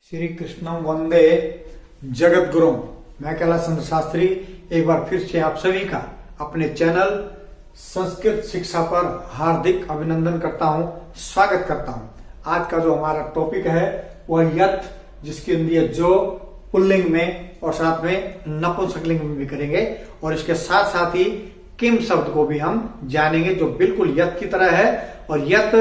श्री कृष्णम वंदे जगत गुरु। मैं कैलाश चंद्र शास्त्री एक बार फिर से आप सभी का अपने चैनल संस्कृत शिक्षा पर हार्दिक अभिनंदन करता हूं, स्वागत करता हूं। आज का जो हमारा टॉपिक है वह यथ, जिसके लिए जो पुल्लिंग में और साथ में नपुंसकलिंग में भी करेंगे, और इसके साथ साथ ही किम शब्द को भी हम जानेंगे जो बिल्कुल यथ की तरह है। और यथ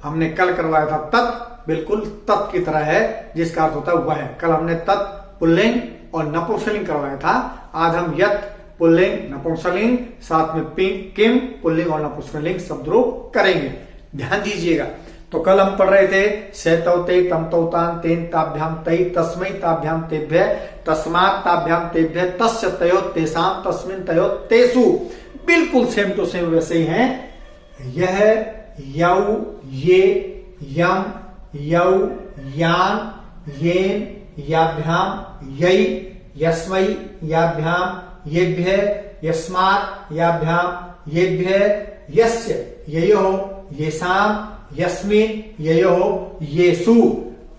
हमने कल करवाया था तत्, बिल्कुल तत् की तरह है, जिसका अर्थ होता है वह। कल हमने तत् पुल्लिंग और नपुंसकलिंग करवाया था। आज हम यत् पुल्लिंग नपुंसकलिंग साथ में किम पुल्लिंग और नपुंसकलिंग शब्द रूप करेंगे। ध्यान दीजिएगा। तो कल हम पढ़ रहे थे सेतौते तम तौतान तेन ताभ्याम तई तस्मै ताभ्याम तेभ्य तस्मात् ताभ्याम तेभ्य तस्य तयो तेसाम तस्मिन् तयो तेसु। बिल्कुल सेम टू सेम वैसे ही हैं। यह, यौ, ये, यम, यौ, यान, येन, याभ्याम, यै, यस्मै, याभ्याम, येभ्य, यस्मात्, याभ्याम, येभ्य, यस्य, ययोः, येषाम्, यस्मिन्, ययोः, येषु।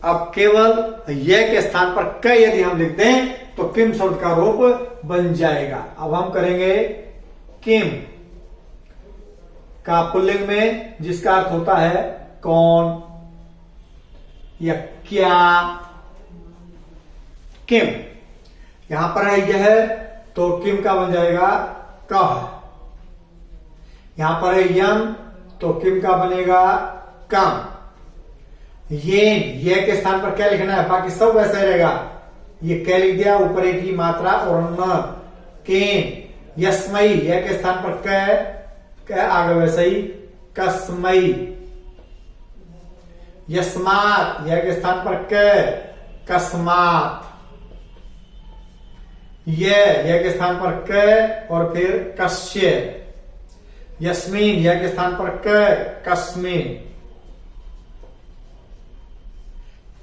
अब केवल ये के स्थान पर क यदि हम लिख दें तो किम शब्द का रूप बन जाएगा। अब हम करेंगे किम का पुल्लिंग में, जिसका अर्थ होता है कौन या क्या। किम यहां पर है यह, तो किम का बन जाएगा कह। यहां पर है यम, तो किम का बनेगा कम। ये के स्थान पर क्या लिखना है, बाकी सब वैसा ही रहेगा। ये क्या लिख दिया, ऊपर एक ही मात्रा और न। केन, यस्मई, ये के स्थान पर क आगे वैसे ही कस्मई। यस्मात्, यह के स्थान पर कस्मात्। यह के स्थान पर क और फिर कस्य। यस्मिन, यह के स्थान पर कस्मिन।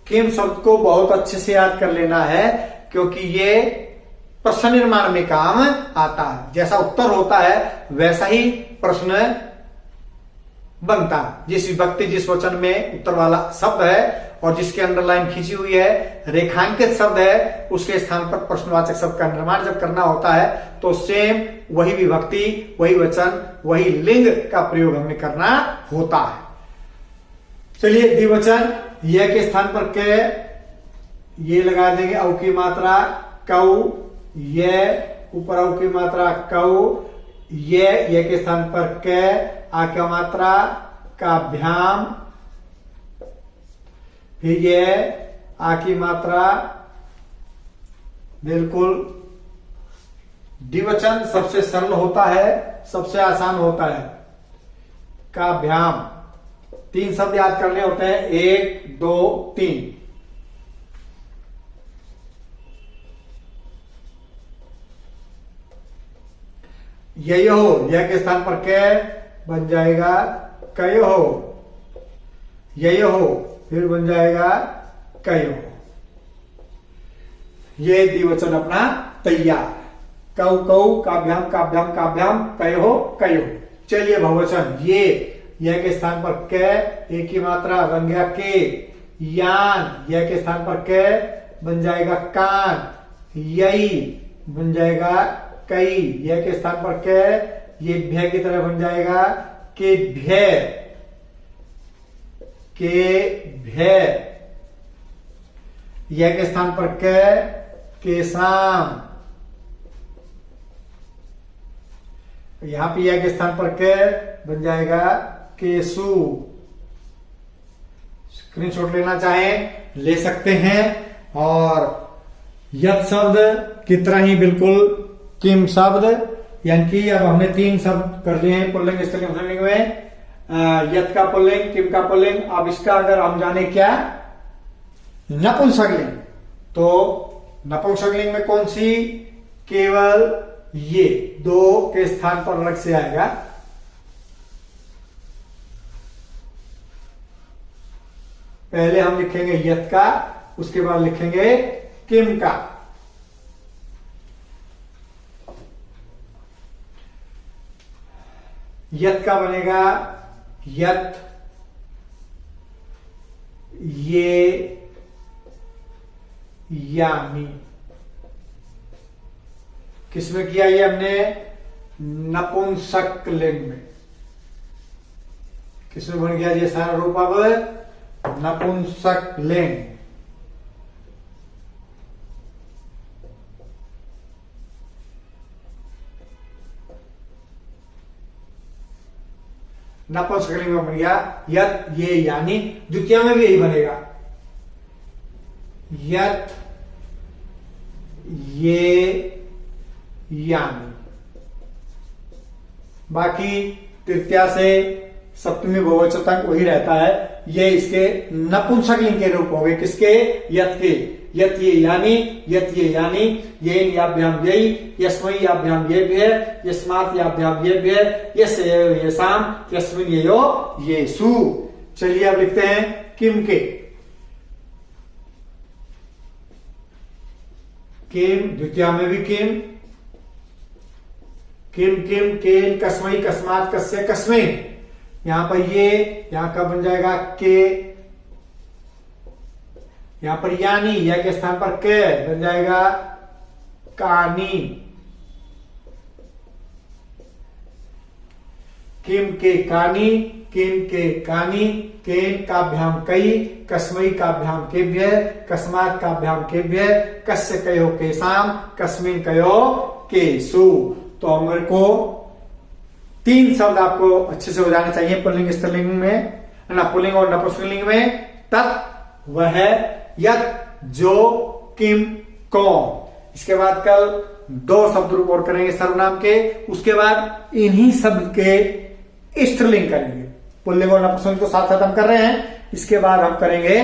किम शब्द को बहुत अच्छे से याद कर लेना है, क्योंकि ये प्रश्न निर्माण में काम आता है। जैसा उत्तर होता है वैसा ही प्रश्न बनता है। जिस विभक्ति जिस वचन में उत्तर वाला शब्द है और जिसके अंडरलाइन खींची हुई है, रेखांकित शब्द है, उसके स्थान पर प्रश्नवाचक शब्द का निर्माण जब करना होता है तो सेम वही विभक्ति, वही वचन, वही लिंग का प्रयोग हमें करना होता है। चलिए द्विवचन यह के स्थान पर ये लगा देंगे औ की मात्रा कौ, ये ऊपर औ की मात्रा कौ, ये के स्थान पर आ की मात्रा काभ्याम, फिर ये आ की मात्रा। बिल्कुल द्विवचन सबसे सरल होता है, सबसे आसान होता है। काभ्याम 3 शब्द याद करने होते हैं, 1, 2, 3। ययोः, यह के स्थान पर बन जाएगा कयोः। ययोः फिर बन जाएगा कयोः। ये द्विवचन अपना तैयार। कौ कौ, काभ्याम काभ्याम काभ्याम, कयोः कयोः। चलिए बहुवचन यह के स्थान पर एक की मात्रा बन गया के। यान, यह के स्थान पर बन जाएगा कान। यई बन जाएगा कई, यह के स्थान पर ये भ्य की तरह बन जाएगा के भ्य। यह के स्थान पर केसाम। यहां पे यह के स्थान पर बन जाएगा केसु। स्क्रीनशॉट लेना चाहें ले सकते हैं। और यथ शब्द की तरह ही बिल्कुल किम शब्द, यानी कि अब हमने 3 शब्द कर लिए हैं पुल्लिंग स्त्रीलिंग पुल्लिंग में। यथ का पुल्लिंग, किम का पुल्लिंग। अब इसका अगर हम जाने क्या नपुंसकलिंग, तो नपुंसकलिंग में कौन सी, केवल ये 2 के स्थान पर अलग से आएगा। पहले हम लिखेंगे यथ का, उसके बाद लिखेंगे किम का। यथ का बनेगा यथ, ये, यानी। किसमें किया ये हमने? नपुंसक लिंग में। किसमें बन गया ये सारा रूप? अब नपुंसक लिंग। नपुंसक लिंग में बन गया यत ये यानी। द्वितीय में भी यही बनेगा, यत ये यानी। बाकी तृतीया से सप्तमी बहुवचन तक वही रहता है। ये इसके नपुंसक लिंग के रूप हो गए। किसके? यत के। यत ये यानी, यत ये यानी, ये याभ्याम यही, यस्मै याभ्याम ये भी है, यस्मात् याभ्याम ये भी है, यस येषाम्, यस्मिन् येयो येषु। चलिए अब लिखते हैं किम के। किम, द्वितीया में भी किम, किम किम केन कस्मै कस्मात् कस्य कस्मिन्। यहां पर ये, यहां का बन जाएगा के, यहां पर यानी, या के स्थान पर के बन जाएगा कानी। किम के कानी, किम के कानी, केन काभ्याम कई, कस्मै काभ्याम केभ्य, कस्मात् काभ्याम केभ्य, कस्य कयो केसाम, कस्मिन् कयो केसु। तो हमारे को 3 शब्द आपको अच्छे से हो जाने चाहिए पुल्लिंग स्त्रीलिंग में, ना पुल्लिंग और नपुंसकलिंग में। तत्, वह, यत, जो, किम, कौन। इसके बाद कल 2 शब्द रूप और करेंगे सर्वनाम के। उसके बाद इन्हीं शब्द के स्त्रीलिंग करेंगे। पुल्लिंग और नपुंसकलिंग तो साथ साथ हम कर रहे हैं। इसके बाद हम करेंगे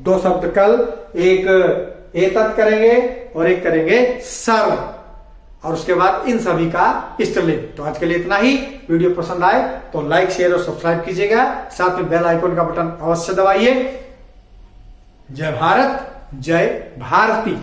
2 शब्द कल, एक एतत् करेंगे और एक करेंगे सर्व, और उसके बाद इन सभी का स्त्रीलिंग। तो आज के लिए इतना ही। वीडियो पसंद आए तो लाइक, शेयर और सब्सक्राइब कीजिएगा। साथ में बेल आइकन का बटन अवश्य दबाइए। जय भारत, जय भारती।